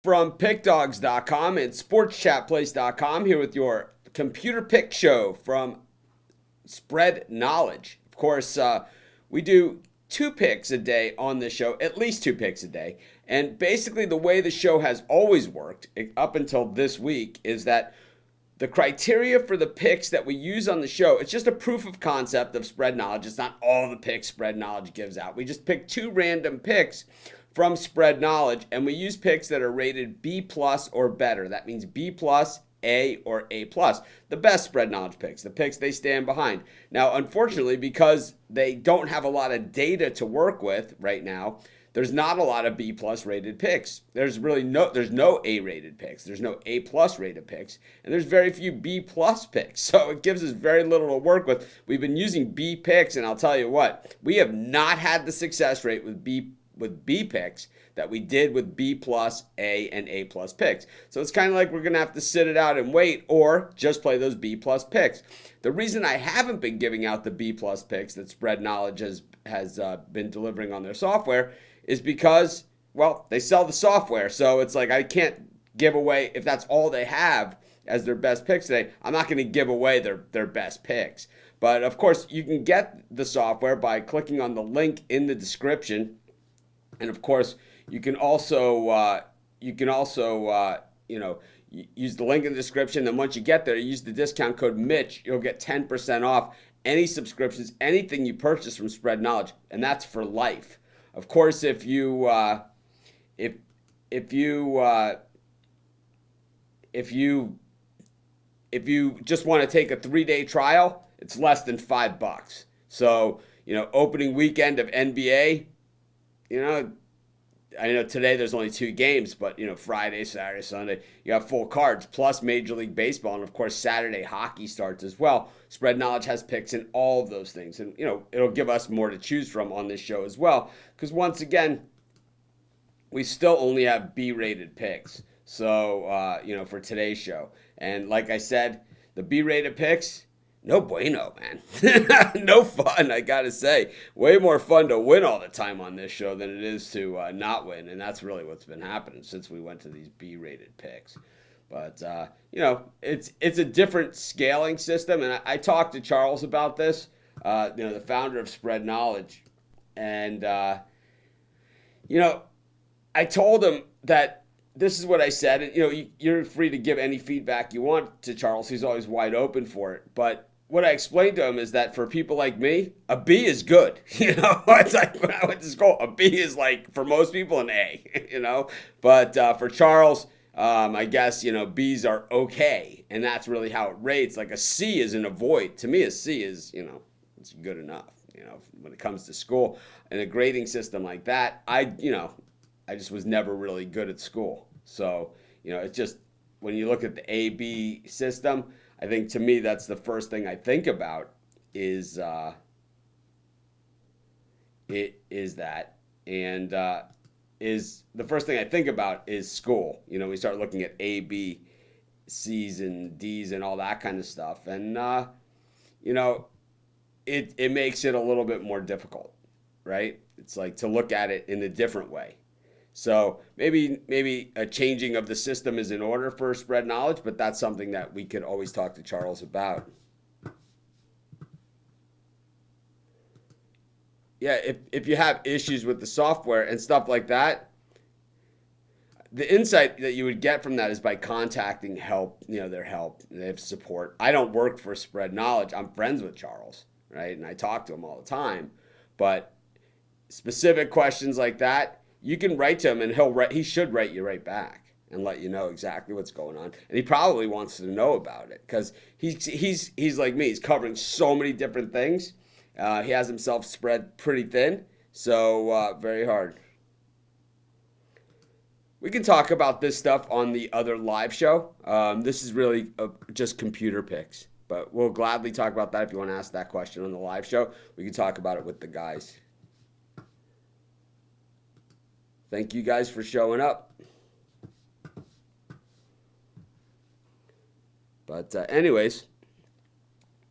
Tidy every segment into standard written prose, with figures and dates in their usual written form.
From pickdogs.com and sportschatplace.com, here with your computer pick show from Spread Knowledge. Of course, we do two picks a day on this show, at least two picks a day. And basically, the way the show has always worked up until this week is that the criteria for the picks that we use on the show, it's just a proof of concept of Spread Knowledge. It's not all the picks Spread Knowledge gives out. We just pick two random picks from Spread Knowledge, and we use picks that are rated B plus or better. That means B plus, A, or A plus. The best Spread Knowledge picks, the picks they stand behind. Now, unfortunately, because they don't have a lot of data to work with right now, there's not a lot of B plus rated picks. There's no A rated picks. There's no A plus rated picks, and there's very few B plus picks. So it gives us very little to work with. We've been using B picks, and I'll tell you what, we have not had the success rate with B picks that we did with B plus, A, and A plus picks. So it's kind of like we're going to have to sit it out and wait, or just play those B plus picks. The reason I haven't been giving out the B plus picks that Spread Knowledge has been delivering on their software is because, well, they sell the software. So it's like I can't give away, if that's all they have as their best picks today, I'm not going to give away their best picks. But of course, you can get the software by clicking on the link in the description. And of course, you can also use the link in the description. And once you get there, use the discount code Mitch. You'll get 10% off any subscriptions, anything you purchase from Spread Knowledge, and that's for life. Of course, if you just want to take a 3-day trial, it's less than $5. So opening weekend of NBA. I know today there's only 2 games, but Friday, Saturday, Sunday, you have full cards, plus Major League Baseball, and of course Saturday hockey starts as well. Spread Knowledge has picks in all of those things, and it'll give us more to choose from on this show as well, because once again, we still only have B-rated picks. So for today's show, and like I said, the B-rated picks, no bueno, man. No fun, I gotta say. Way more fun to win all the time on this show than it is to not win, and that's really what's been happening since we went to these B-rated picks. But it's a different scaling system, and I talked to Charles about this, the founder of Spread Knowledge, and I told him that this is what I said. And, you're free to give any feedback you want to Charles. He's always wide open for it, but what I explained to him is that for people like me, a B is good. It's like when I went to school, a B is like for most people an A. But for Charles, I guess B's are okay, and that's really how it rates. Like a C is an avoid. To me, a C is it's good enough. When it comes to school and a grading system like that, I just was never really good at school. So it's just when you look at the A/B system, I think to me that's the first thing I think about is the first thing I think about is school. We start looking at A, B, C's and D's and all that kind of stuff, and it makes it a little bit more difficult, right? It's like to look at it in a different way. So maybe a changing of the system is in order for Spread Knowledge, but that's something that we could always talk to Charles about. Yeah, if you have issues with the software and stuff like that, the insight that you would get from that is by contacting help, their help. They have support. I don't work for Spread Knowledge. I'm friends with Charles, right? And I talk to him all the time. But specific questions like that, you can write to him, and he should write you right back and let you know exactly what's going on. And he probably wants to know about it because he's like me. He's covering so many different things. He has himself spread pretty thin, so very hard. We can talk about this stuff on the other live show. This is really just computer picks, but we'll gladly talk about that if you want to ask that question on the live show. We can talk about it with the guys. Thank you guys for showing up. But anyways,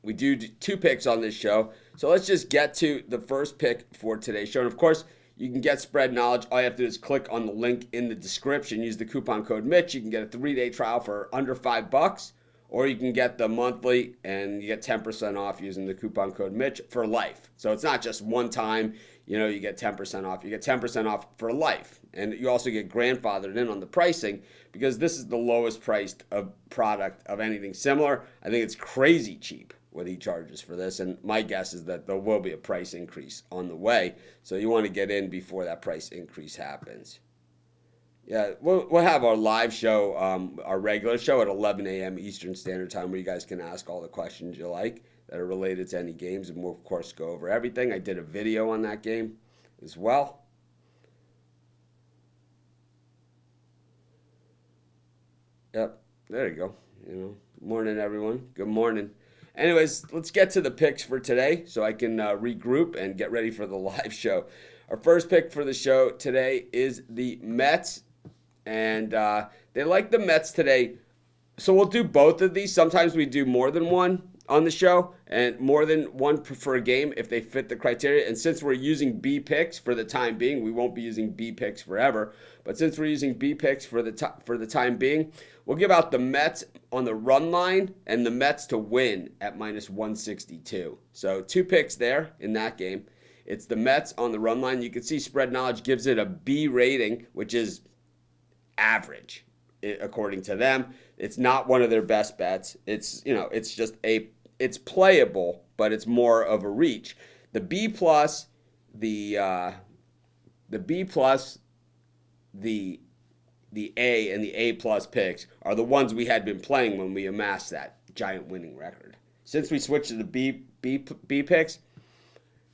we do 2 picks on this show. So let's just get to the first pick for today's show. And of course, you can get Spread Knowledge. All you have to do is click on the link in the description. Use the coupon code Mitch. You can get a 3-day trial for under $5, or you can get the monthly and you get 10% off using the coupon code Mitch for life. So it's not just one time, you get 10% off. You get 10% off for life. And you also get grandfathered in on the pricing because this is the lowest priced product of anything similar. I think it's crazy cheap what he charges for this, and my guess is that there will be a price increase on the way, so you want to get in before that price increase happens. Yeah, we'll have our live show, our regular show at 11 a.m. Eastern Standard Time, where you guys can ask all the questions you like that are related to any games, and we'll, of course, go over everything. I did a video on that game as well. Yep, there you go. Morning, everyone. Good morning. Anyways, let's get to the picks for today so I can regroup and get ready for the live show. Our first pick for the show today is the Mets, and they like the Mets today. So we'll do both of these. Sometimes we do more than one on the show and more than one for a game if they fit the criteria. And since we're using B picks for the time being, we won't be using B picks forever. But since we're using B picks for the time being, we'll give out the Mets on the run line and the Mets to win at -162. So 2 picks there in that game. It's the Mets on the run line. You can see Spread Knowledge gives it a B rating, which is average according to them. It's not one of their best bets. It's just it's playable, but it's more of a reach. The B plus, the B plus, the A and the A plus picks are the ones we had been playing when we amassed that giant winning record. Since we switched to the B picks,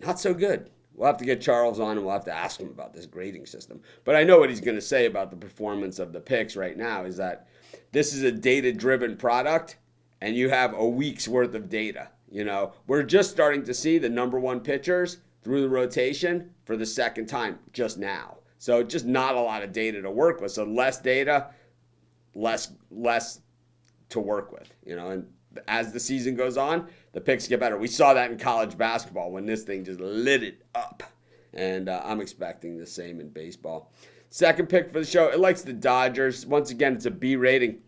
not so good. We'll have to get Charles on and we'll have to ask him about this grading system. But I know what he's going to say about the performance of the picks right now is that this is a data-driven product and you have a week's worth of data. We're just starting to see the number one pitchers through the rotation for the second time just now. So just not a lot of data to work with. So less data, less to work with, and as the season goes on, the picks get better. We saw that in college basketball when this thing just lit it up. And I'm expecting the same in baseball. Second pick for the show, it likes the Dodgers. Once again, it's a B rating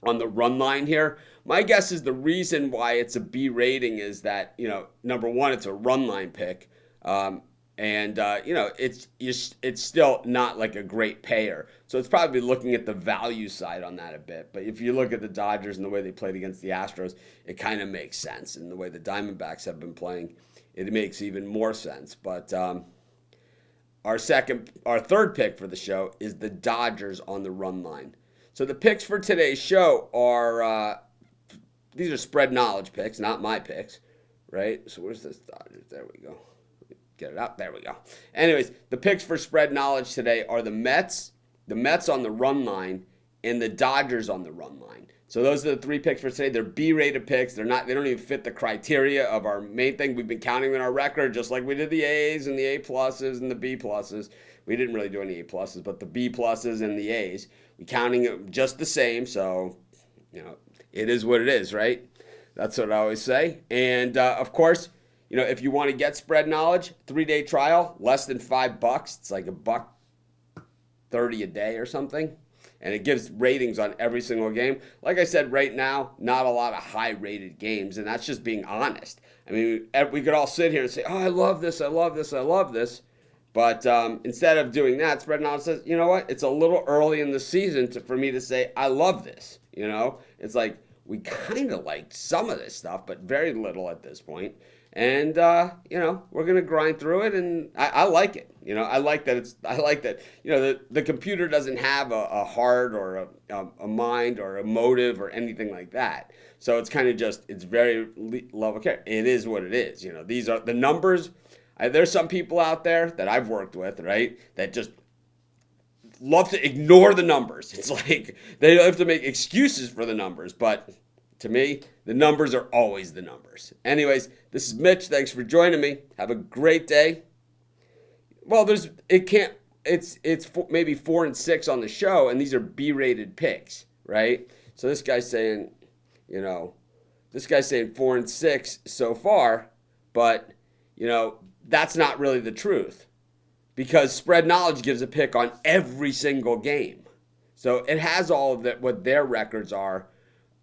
on the run line here. My guess is the reason why it's a B rating is that, number one, it's a run line pick. It's still not like a great payer. So it's probably looking at the value side on that a bit. But if you look at the Dodgers and the way they played against the Astros, it kind of makes sense. And the way the Diamondbacks have been playing, it makes even more sense. But our third pick for the show is the Dodgers on the run line. So the picks for today's show are, these are Spread Knowledge picks, not my picks, right? So where's this Dodgers? There we go. Get it up. There we go. Anyways, the picks for Spread Knowledge today are the Mets on the run line, and the Dodgers on the run line. So those are the 3 picks for today. They're B-rated picks. They don't even fit the criteria of our main thing. We've been counting in our record, just like we did the A's and the A pluses and the B pluses. We didn't really do any A pluses, but the B pluses and the A's, we counting it just the same. So, it is what it is, right? That's what I always say. And of course, if you want to get Spread Knowledge, 3-day trial, less than $5. It's like $1.30 a day or something. And it gives ratings on every single game. Like I said, right now, not a lot of high-rated games, and that's just being honest. I mean, we could all sit here and say, oh, I love this, I love this, I love this. But instead of doing that, Spread Knowledge says, you know what? It's a little early in the season for me to say, I love this. It's like we kind of like some of this stuff, but very little at this point. And, we're going to grind through it, and I like it. I like that the computer doesn't have a heart or a mind or a motive or anything like that. So it's kind of it's very level care. It is what it is. These are the numbers. There's some people out there that I've worked with, right, that just love to ignore the numbers. It's like they have to make excuses for the numbers, but to me, the numbers are always the numbers. Anyways, this is Mitch. Thanks for joining me. Have a great day. Well, it's maybe 4 and 6 on the show, and these are B-rated picks, right? So this guy's saying, 4 and 6 so far, but, that's not really the truth. because Spread Knowledge gives a pick on every single game. So it has all of that, what their records are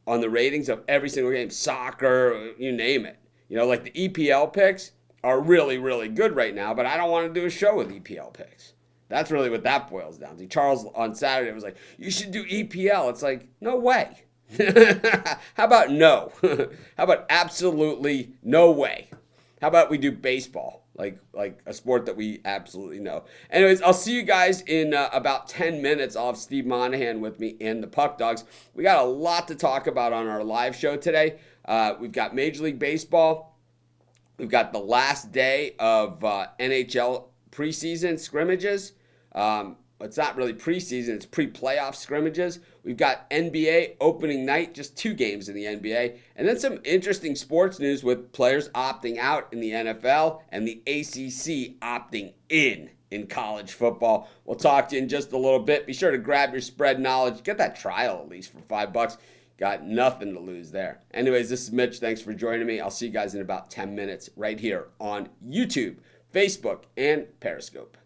on the ratings of every single game, soccer, you name it. Like the EPL picks are really, really good right now, but I don't want to do a show with EPL picks. That's really what that boils down to. Charles on Saturday was like, you should do EPL. It's like, no way. How about no? How about absolutely no way? How about we do baseball, like a sport that we absolutely know? Anyways, I'll see you guys in about 10 minutes. I'll have Steve Monahan with me and the Puck Dogs. We got a lot to talk about on our live show today. We've got Major League Baseball. We've got the last day of NHL preseason scrimmages. It's not really preseason, it's pre-playoff scrimmages. We've got NBA opening night, just 2 games in the NBA. And then some interesting sports news with players opting out in the NFL and the ACC opting in college football. We'll talk to you in just a little bit. Be sure to grab your Spread Knowledge. Get that trial at least for $5. Got nothing to lose there. Anyways, this is Mitch. Thanks for joining me. I'll see you guys in about 10 minutes right here on YouTube, Facebook, and Periscope.